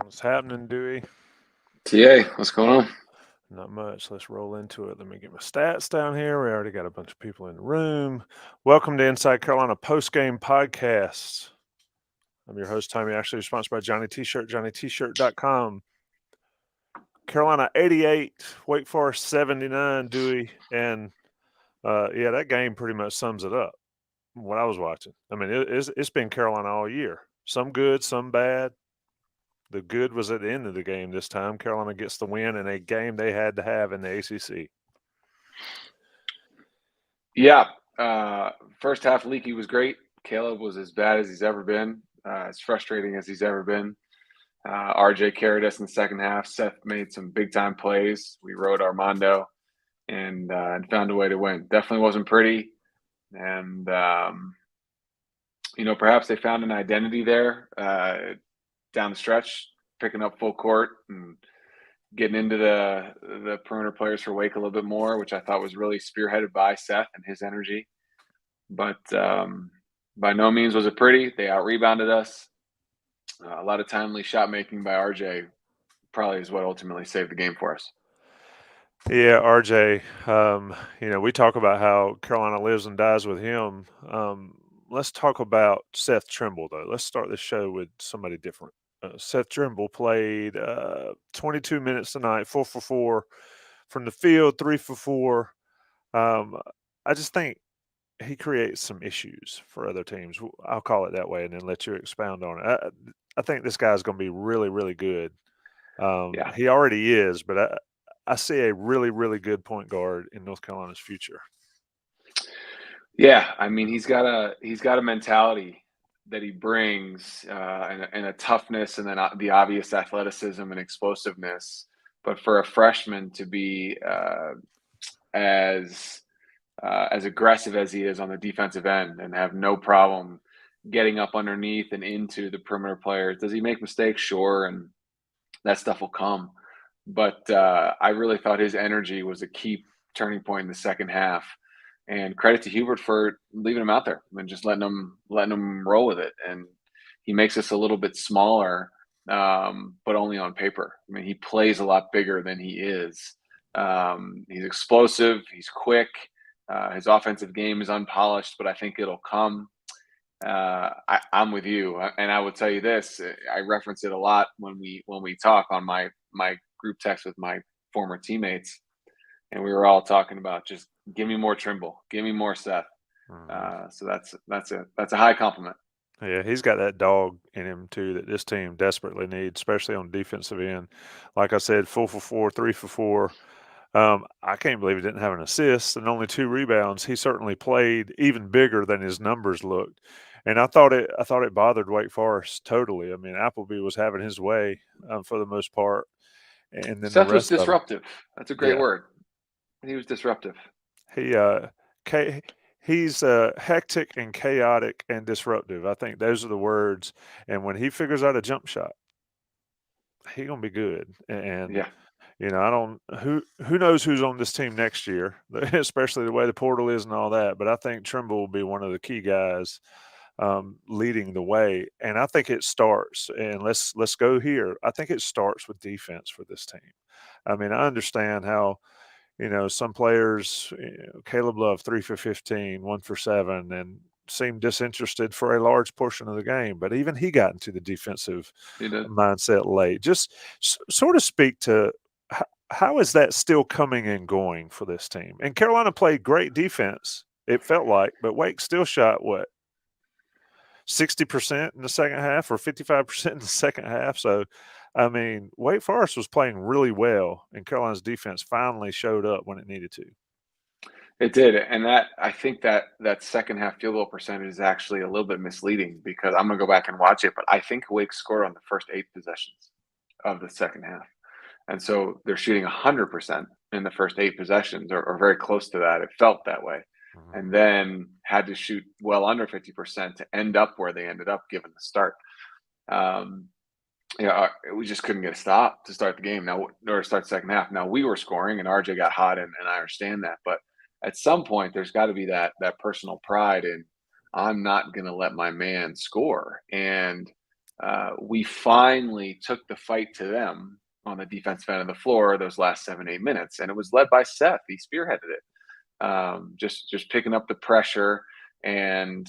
What's happening, Dewey? TA, what's going on? Not much. Let's roll into it. Let me get my stats down here. We already got a bunch of people in the room. Welcome to Inside Carolina Postgame Podcast. I'm your host, Tommy Ashley, sponsored by Johnny T-Shirt, JohnnyT-Shirt.com. Carolina 88, Wake Forest 79, Dewey. And, that game pretty much sums it up, what I was watching. I mean, it's been Carolina all year. Some good, some bad. The good was at the end of the game this time. Carolina gets the win in a game they had to have in the ACC. Yeah, first half Leaky was great. Caleb was as bad as he's ever been, as frustrating as he's ever been. RJ carried us in the second half. Seth made some big-time plays. We rode Armando and found a way to win. Definitely wasn't pretty. And, perhaps they found an identity there down the stretch, picking up full court and getting into the perimeter players for Wake a little bit more, which I thought was really spearheaded by Seth and his energy. But by no means was it pretty. They out-rebounded us. A lot of timely shot making by RJ probably is what ultimately saved the game for us. Yeah, RJ, we talk about how Carolina lives and dies with him. Let's talk about Seth Trimble, though. Let's start the show with somebody different. Seth Trimble played 22 minutes tonight, 4 for 4 from the field, 3 for 4. I just think he creates some issues for other teams. I'll call it that way and then let you expound on it. I think this guy's going to be really, really good. Yeah. He already is, but I see a really, really good point guard in North Carolina's future. Yeah, I mean he's got a mentality that he brings and a toughness and then the obvious athleticism and explosiveness. But for a freshman to be as aggressive as he is on the defensive end and have no problem getting up underneath and into the perimeter players. Does he make mistakes? Sure, and that stuff will come. But I really thought his energy was a key turning point in the second half. And credit to Hubert for leaving him out there and just letting him roll with it. And he makes us a little bit smaller, but only on paper. I mean, he plays a lot bigger than he is. He's explosive. He's quick. His offensive game is unpolished, but I think it'll come. I'm with you, and I will tell you this: I reference it a lot when we talk on my group text with my former teammates, and we were all talking about just give me more Trimble, give me more Seth. So that's a high compliment. Yeah, he's got that dog in him too that this team desperately needs, especially on the defensive end. Like I said, 4 for 4, 3 for 4. I can't believe he didn't have an assist and only 2 rebounds. He certainly played even bigger than his numbers looked, and I thought it bothered Wake Forest totally. I mean, Appleby was having his way for the most part, and then the Seth was rest of them. disruptive. That's a great Yeah, word. He was disruptive. he he's hectic and chaotic and disruptive. I think those are the words. And when he figures out a jump shot, he gonna be good. And Yeah. I don't who knows who's on this team next year, especially the way the portal is and all that. But I think Trimble will be one of the key guys leading the way. And I think it starts. And let's go here. I think it starts with defense for this team. I mean, I understand how some players, Caleb Love, 3 for 15, 1 for 7, and seemed disinterested for a large portion of the game. But even he got into the defensive He did. mindset late. Just sort of speak to how is that still coming and going for this team? And Carolina played great defense, it felt like, but Wake still shot what? 60% in the second half or 55% in the second half. So, I mean, Wake Forest was playing really well, and Carolina's defense finally showed up when it needed to. It did, and I think that second half field goal percentage is actually a little bit misleading because I'm gonna go back and watch it, but I think Wake scored on the first 8 possessions of the second half, and so they're shooting 100% in the first 8 possessions, or very close to that. It felt that way, and then had to shoot well under 50% to end up where they ended up, given the start. We just couldn't get a stop to start the game now, or start the second half. Now we were scoring, and RJ got hot, and I understand that, but at some point there's got to be that personal pride in I'm not going to let my man score. And we finally took the fight to them on the defensive end of the floor those last 7-8 minutes, and it was led by Seth. He spearheaded it, just picking up the pressure. And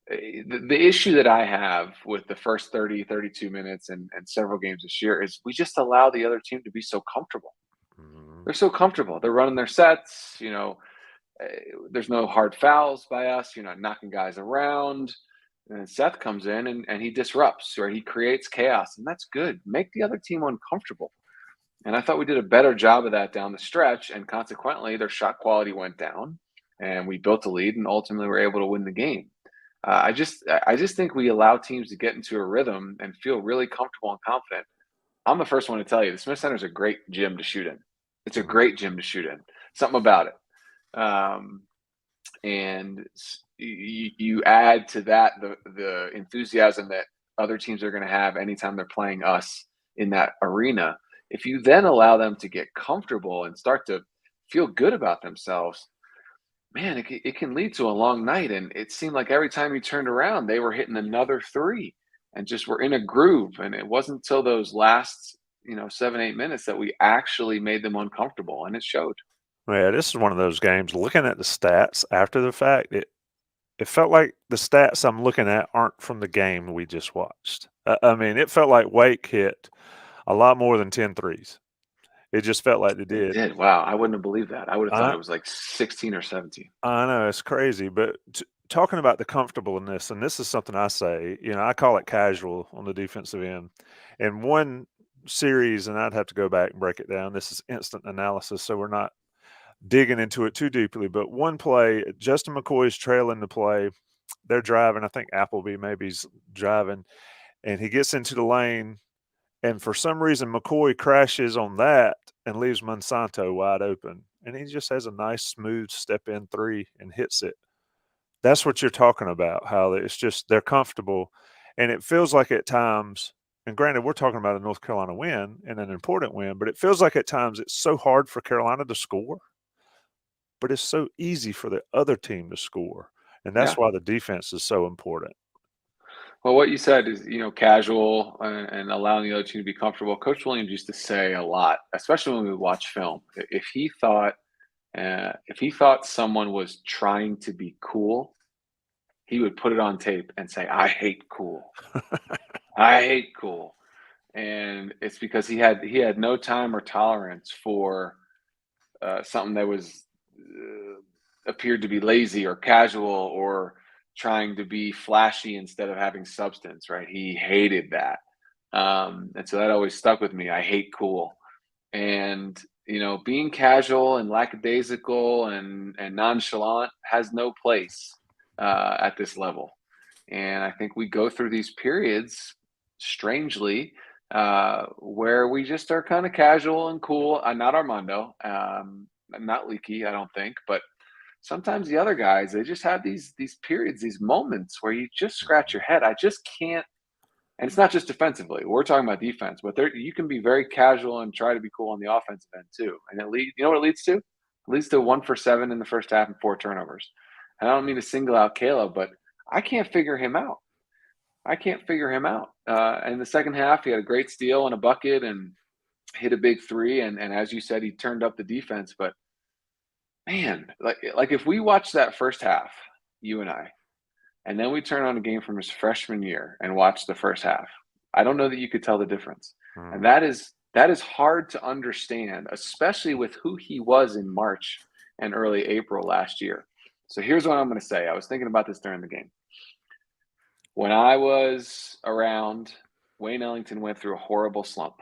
the issue that I have with the first 30, 32 minutes and several games this year is we just allow the other team to be so comfortable. They're so comfortable. They're running their sets. There's no hard fouls by us. You're not knocking guys around. And Seth comes in and he disrupts, or he creates chaos, and that's good. Make the other team uncomfortable. And I thought we did a better job of that down the stretch, and consequently, their shot quality went down, and we built a lead, and ultimately were able to win the game. I just think we allow teams to get into a rhythm and feel really comfortable and confident. I'm the first one to tell you, the Smith Center is a great gym to shoot in. It's a great gym to shoot in. Something about it. And you add to that the enthusiasm that other teams are going to have anytime they're playing us in that arena. If you then allow them to get comfortable and start to feel good about themselves, man, it can lead to a long night. And it seemed like every time you turned around, they were hitting another three and just were in a groove. And it wasn't until those last 7-8 minutes that we actually made them uncomfortable, and it showed. Yeah, this is one of those games. Looking at the stats after the fact, it felt like the stats I'm looking at aren't from the game we just watched. I mean, it felt like Wake hit a lot more than 10 threes. It just felt like they They did. did. Wow, I wouldn't have believed that. I would have thought I it was like 16 or 17. I know it's crazy, but talking about the comfortableness, and this is something I say, I call it casual on the defensive end. And one series, and I'd have to go back and break it down. This is instant analysis, so we're not digging into it too deeply. But one play, Justin McCoy's trailing the play. They're driving. I think Appleby maybe's driving, and he gets into the lane. And for some reason, McCoy crashes on that and leaves Monsanto wide open. And he just has a nice, smooth step-in three and hits it. That's what you're talking about, how it's just they're comfortable. And it feels like at times, and granted, we're talking about a North Carolina win and an important win, but it feels like at times it's so hard for Carolina to score, but it's so easy for the other team to score. And that's Yeah. why the defense is so important. Well, what you said is, casual and allowing the other team to be comfortable. Coach Williams used to say a lot, especially when we watch film. If he thought someone was trying to be cool, he would put it on tape and say, "I hate cool. I hate cool." And it's because he had no time or tolerance for something that was appeared to be lazy or casual or trying to be flashy instead of having substance, right? He hated that. And so that always stuck with me. I hate cool. And, being casual and lackadaisical and nonchalant has no place at this level. And I think we go through these periods, strangely, where we just are kind of casual and cool. Not Armando, not Leaky, I don't think, but sometimes the other guys, they just have these periods, these moments where you just scratch your head. I just can't. And it's not just defensively. We're talking about defense, but you can be very casual and try to be cool on the offensive end too. And you know what it leads to? It leads to 1 for 7 in the first half and 4 turnovers. And I don't mean to single out Caleb, but I can't figure him out. In the second half, he had a great steal and a bucket and hit a big three. And as you said, he turned up the defense. But man, like if we watch that first half, you and I, and then we turn on a game from his freshman year and watch the first half, I don't know that you could tell the difference. And that is hard to understand, especially with who he was in March and early April last year. So here's what I'm going to say. I was thinking about this during the game. When I was around, Wayne Ellington went through a horrible slump,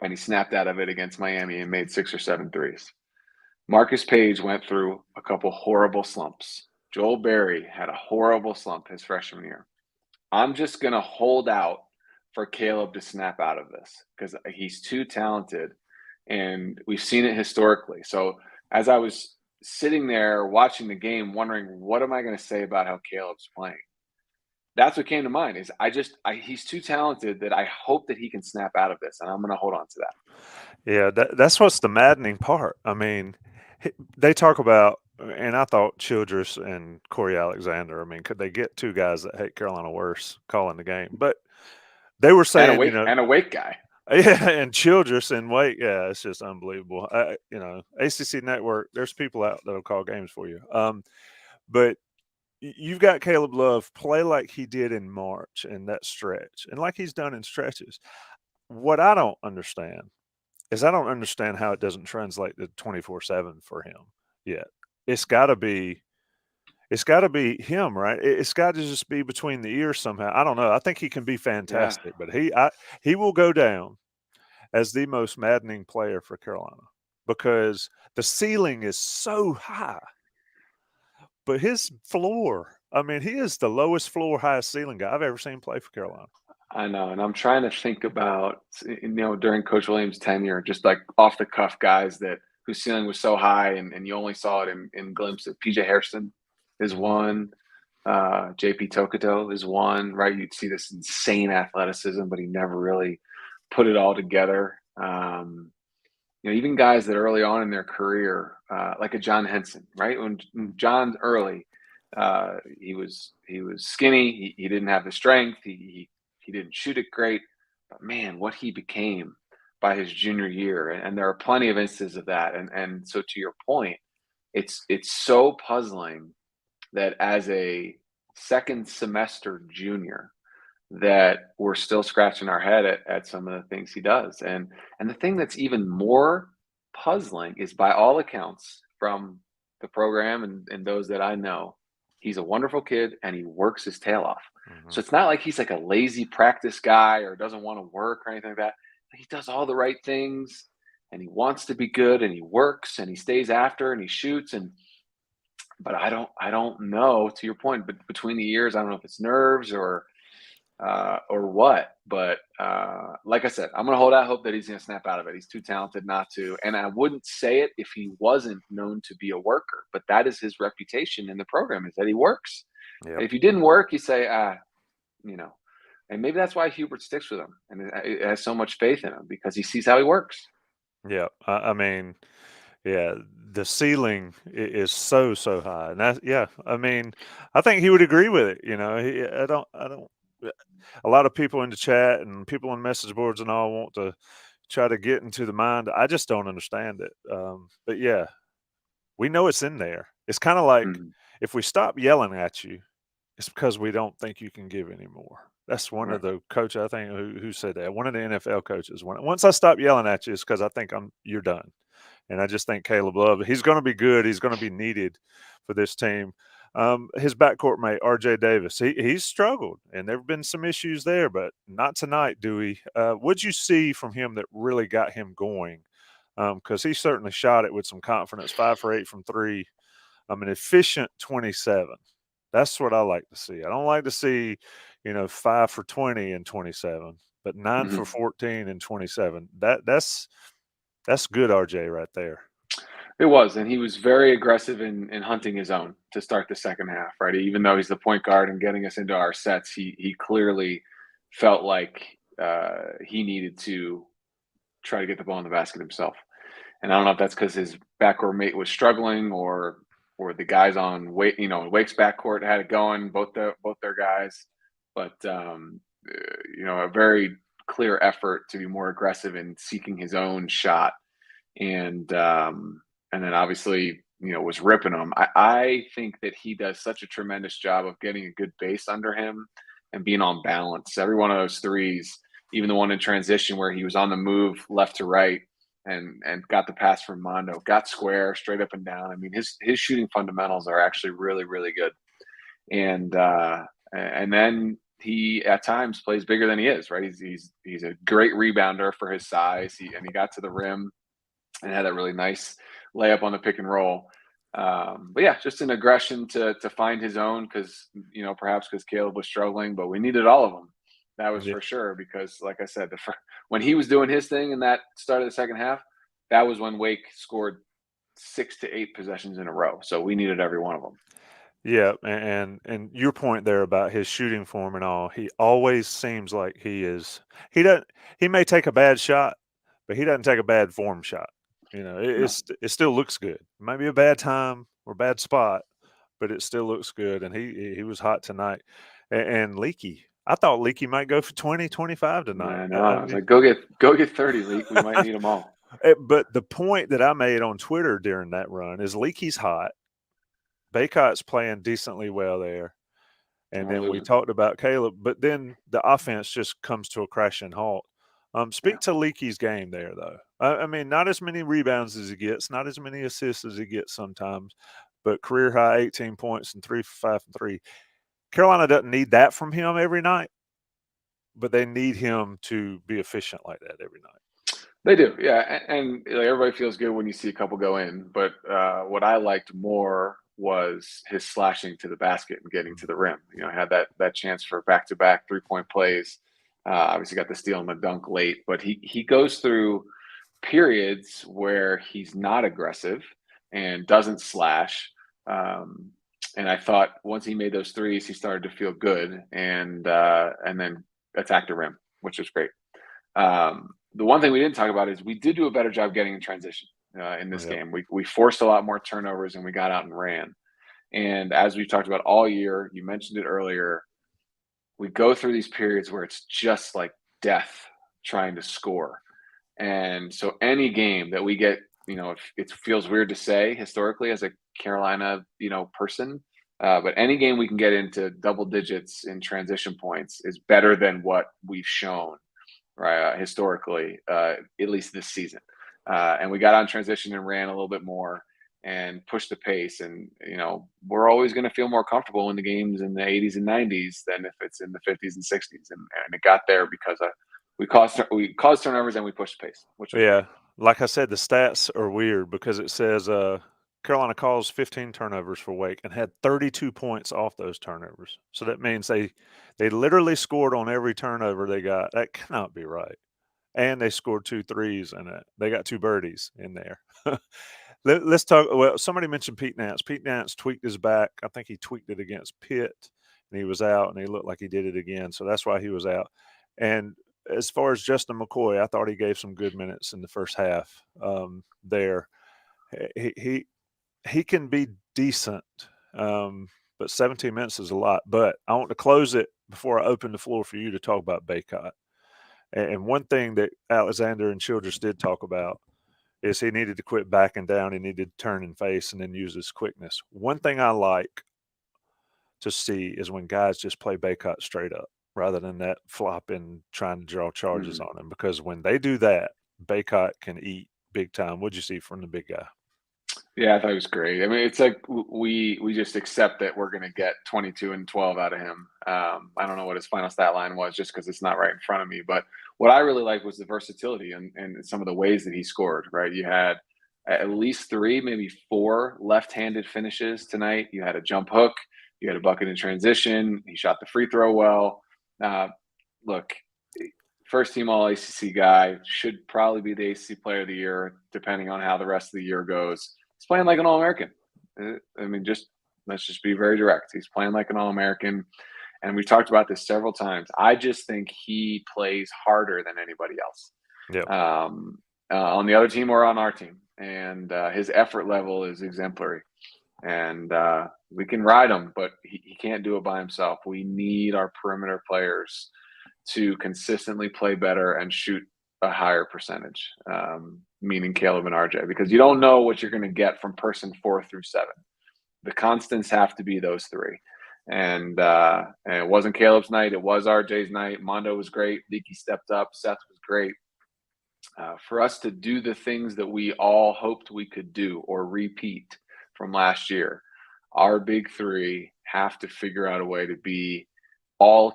and he snapped out of it against Miami and made 6 or 7 threes. Marcus Page went through a couple horrible slumps. Joel Berry had a horrible slump his freshman year. I'm just going to hold out for Caleb to snap out of this because he's too talented, and we've seen it historically. So as I was sitting there watching the game, wondering, what am I going to say about how Caleb's playing? That's what came to mind is he's too talented that I hope that he can snap out of this, and I'm going to hold on to that. Yeah, that's what's the maddening part. I mean, they talk about, and I thought Childress and Corey Alexander, I mean, could they get two guys that hate Carolina worse calling the game? But They were And saying, a Wake guy. yeah, and Childress and Wake, yeah, it's just unbelievable. ACC Network, there's people out that'll call games for you. But you've got Caleb Love play like he did in March in that stretch, and like he's done in stretches. What I don't understand is I don't understand how it doesn't translate to 24/7 for him yet. It's got to be him, right? It's got to just be between the ears somehow. I don't know. I think he can be Yeah, fantastic, but he will go down as the most maddening player for Carolina because the ceiling is so high, but his floor. I mean, he is the lowest floor, highest ceiling guy I've ever seen play for Carolina. I know. And I'm trying to think about, during Coach Williams' tenure, just like off the cuff guys that whose ceiling was so high and you only saw it in glimpses. PJ Hairston is Mhm. one. JP Tokuto is one, right? You'd see this insane athleticism, but he never really put it all together. Even guys that early on in their career, like a John Henson, right? When John's early, he was skinny. He didn't have the strength. He didn't shoot it great. But man, what he became by his junior year, and there are plenty of instances of that. And so to your point, it's so puzzling that as a second semester junior that we're still scratching our head at some of the things he does. And the thing that's even more puzzling is, by all accounts from the program and those that I know, he's a wonderful kid and he works his tail off. So Mhm. it's not like he's like a lazy practice guy or doesn't want to work or anything like that. He does all the right things and he wants to be good and he works and he stays after and he shoots. But I don't know, to your point, but between the years, I don't know if it's nerves or what. But like I said, I'm going to hold out hope that he's going to snap out of it. He's too talented not to. And I wouldn't say it if he wasn't known to be a worker. But that is his reputation in the program, is that he works. Yep. And if he didn't work, you say, you know, and maybe that's why Hubert sticks with him and it has so much faith in him, because he sees how he works. Yeah. I mean, yeah, the ceiling is so high, and that yeah. I mean, I think he would agree with it. I don't. A lot of people in the chat and people on message boards and all want to try to get into the mind. I just don't understand it. But yeah, we know it's in there. It's kind of like Mhm. if we stop yelling at you, it's because we don't think you can give anymore. That's one of Right. the coach I think who said that. One of the NFL coaches. Once I stop yelling at you, it's because I think you're done. And I just think Caleb Love, he's going to be good. He's going to be needed for this team. His backcourt mate, R.J. Davis, he's struggled, and there have been some issues there, but not tonight, Dewey. What'd you see from him that really got him going? Because he certainly shot it with some confidence, 5 for 8 from three. An efficient 27. That's what I like to see. I don't like to see, 5 for 20 and 27, but 9 for Mhm. 14 and 27. That's good, RJ, right there. It was, and he was very aggressive in hunting his own to start the second half, right? Even though he's the point guard and getting us into our sets, he clearly felt like he needed to try to get the ball in the basket himself. And I don't know if that's because his backcourt mate was struggling, or the guys on Wake's backcourt had it going, both their guys. But a very clear effort to be more aggressive in seeking his own shot, and then obviously was ripping them. I think that he does such a tremendous job of getting a good base under him and being on balance. Every one of those threes, even the one in transition where he was on the move left to right and got the pass from Mondo, got square straight up and down. I mean, his shooting fundamentals are actually really, really good. And then he at times plays bigger than he is, right? He's a great rebounder for his size. He got to the rim and had that really nice layup on the pick and roll. But yeah, just an aggression to find his own, because perhaps because Caleb was struggling, but we needed all of them. That was Yeah. for sure, because like I said, when he was doing his thing in that start of the second half, that was when Wake scored 6 to 8 possessions in a row. So we needed every one of them. Yeah, and your point there about his shooting form and all, he always seems like he doesn't he may take a bad shot, but he doesn't take a bad form shot. No. It still looks good. It might be a bad time or bad spot, but it still looks good. And he was hot tonight. And Leaky, I thought Leaky might go for 20, 25 tonight. I know. I was like, go get 30, Leak. We might need them all. But the point that I made on Twitter during that run is Leaky's hot. Baycott's playing decently well there. And then we talked about Caleb, but then the offense just comes to a crashing halt. Speak to Leaky's game there, though. I mean, not as many rebounds as he gets, not as many assists as he gets sometimes, but career high 18 points and 3 for 5 from 3. Carolina doesn't need that from him every night, but they need him to be efficient like that every night. They do, yeah. And everybody feels good when you see a couple go in. But what I liked more was his slashing to the basket and getting to the rim. Had that chance for back-to-back 3-point plays. Obviously got the steal and the dunk late, but he goes through periods where he's not aggressive and doesn't slash. And I thought once he made those threes, he started to feel good and then attacked the rim, which was great. The one thing we didn't talk about is we did do a better job getting in transition in this game. We forced a lot more turnovers and we got out and ran. And as we've talked about all year, you mentioned it earlier, we go through these periods where it's just like death trying to score. And so any game that we get, it feels weird to say historically as a Carolina, person, but any game we can get into double digits in transition points is better than what we've shown, right? Historically, at least this season. And we got on transition and ran a little bit more and pushed the pace. And, we're always going to feel more comfortable in the games in the 80s and 90s than if it's in the 50s and 60s. And it got there because we caused turnovers and we pushed the pace. Which great. Like I said, the stats are weird because it says Carolina caused 15 turnovers for Wake and had 32 points off those turnovers. So that means they literally scored on every turnover they got. That cannot be right. And they scored 2 threes in it. They got 2 birdies in there. Let's talk. Well, somebody mentioned Pete Nance. Pete Nance tweaked his back. I think he tweaked it against Pitt, and he was out, and he looked like he did it again. So that's why he was out. And as far as Justin McCoy, I thought he gave some good minutes in the first half there. He can be decent, but 17 minutes is a lot. But I want to close it before I open the floor for you to talk about Baycott. And one thing that Alexander and Childress did talk about is he needed to quit backing down. He needed to turn and face and then use his quickness. One thing I like to see is when guys just play Baycott straight up rather than that flopping, trying to draw charges on him. Because when they do that, Baycott can eat big time. What'd you see from the big guy? Yeah, I thought it was great. I mean, it's like we just accept that we're going to get 22 and 12 out of him. I don't know what his final stat line was just because it's not right in front of me. But what I really liked was the versatility and some of the ways that he scored, right? You had at least 3, maybe 4 left-handed finishes tonight. You had a jump hook. You had a bucket in transition. He shot the free throw well. Look, first-team All-ACC guy, should probably be the ACC Player of the Year, depending on how the rest of the year goes. He's playing like an All-American. I mean, let's just be very direct. He's playing like an All-American, and we've talked about this several times. I just think he plays harder than anybody else. On the other team or on our team, and his effort level is exemplary. And we can ride him, but he can't do it by himself. We need our perimeter players to consistently play better and shoot a higher percentage, meaning Caleb and RJ, because you don't know what you're going to get from person 4 through 7. The constants have to be those 3. And it wasn't Caleb's night. It was RJ's night. Mondo was great. Leaky stepped up. Seth was great. For us to do the things that we all hoped we could do or repeat from last year, our big 3 have to figure out a way to be all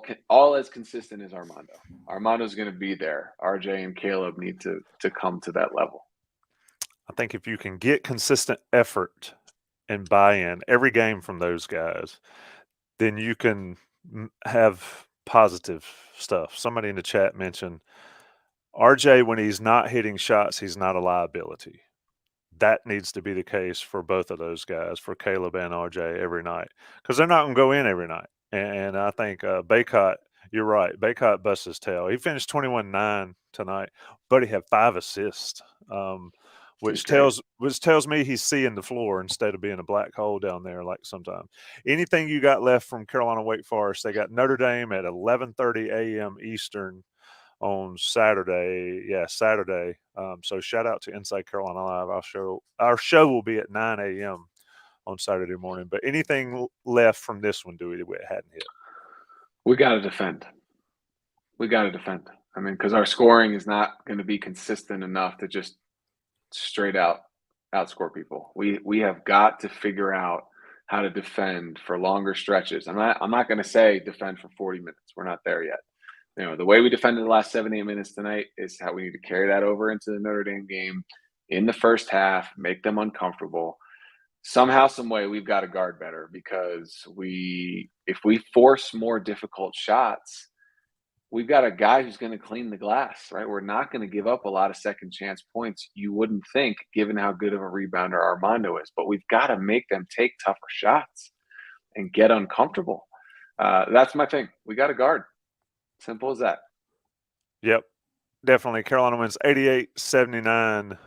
as consistent as Armando. Armando's going to be there. RJ and Caleb need to come to that level. I think if you can get consistent effort and buy-in every game from those guys, then you can have positive stuff. Somebody in the chat mentioned RJ, when he's not hitting shots, he's not a liability. That needs to be the case for both of those guys, for Caleb and RJ every night, because they're not going to go in every night. And I think Baycott, you're right. Baycott busts his tail. He finished 21-9 tonight, but he had 5 assists, which tells me he's seeing the floor instead of being a black hole down there like sometimes. Anything you got left from Carolina Wake Forest? They got Notre Dame at 11:30 a.m. Eastern on Saturday. Yeah, Saturday. So shout out to Inside Carolina Live. Our show will be at 9 a.m. on Saturday morning. But anything left from this one, Dewey, that we hadn't hit? We got to defend. I mean, because our scoring is not going to be consistent enough to just straight out outscore people. We have got to figure out how to defend for longer stretches. I'm not going to say defend for 40 minutes. We're not there yet. The way we defended the last 7-8 minutes tonight is how we need to carry that over into the Notre Dame game in the first half, make them uncomfortable. Somehow, some way, we've got to guard better, because if we force more difficult shots, we've got a guy who's going to clean the glass, right? We're not going to give up a lot of second chance points, you wouldn't think, given how good of a rebounder Armando is. But we've got to make them take tougher shots and get uncomfortable. That's my thing. We got to guard. Simple as that. Yep, definitely. Carolina wins 88-79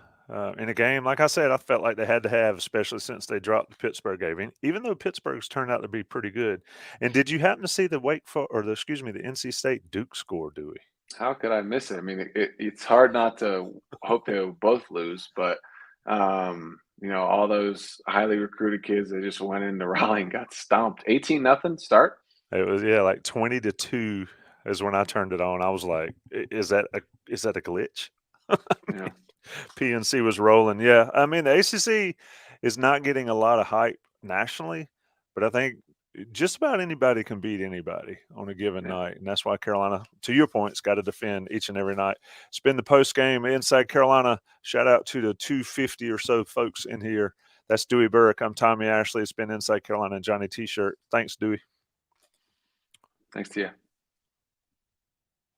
in a game. Like I said, I felt like they had to have, especially since they dropped the Pittsburgh game, even though Pittsburgh's turned out to be pretty good. And did you happen to see the the NC State Duke score, Dewey? How could I miss it? I mean, it's hard not to hope they both lose, but all those highly recruited kids, they just went into Raleigh and got stomped. 18-0 start. It was like 20-2 is when I turned it on. I was like, is that a glitch? Yeah. PNC was rolling. Yeah. I mean, the ACC is not getting a lot of hype nationally, but I think just about anybody can beat anybody on a given night. And that's why Carolina, to your point, has got to defend each and every night. It's been the post game Inside Carolina. Shout out to the 250 or so folks in here. That's Dewey Burke. I'm Tommy Ashley. It's been Inside Carolina and Johnny T-shirt. Thanks, Dewey. Thanks to you.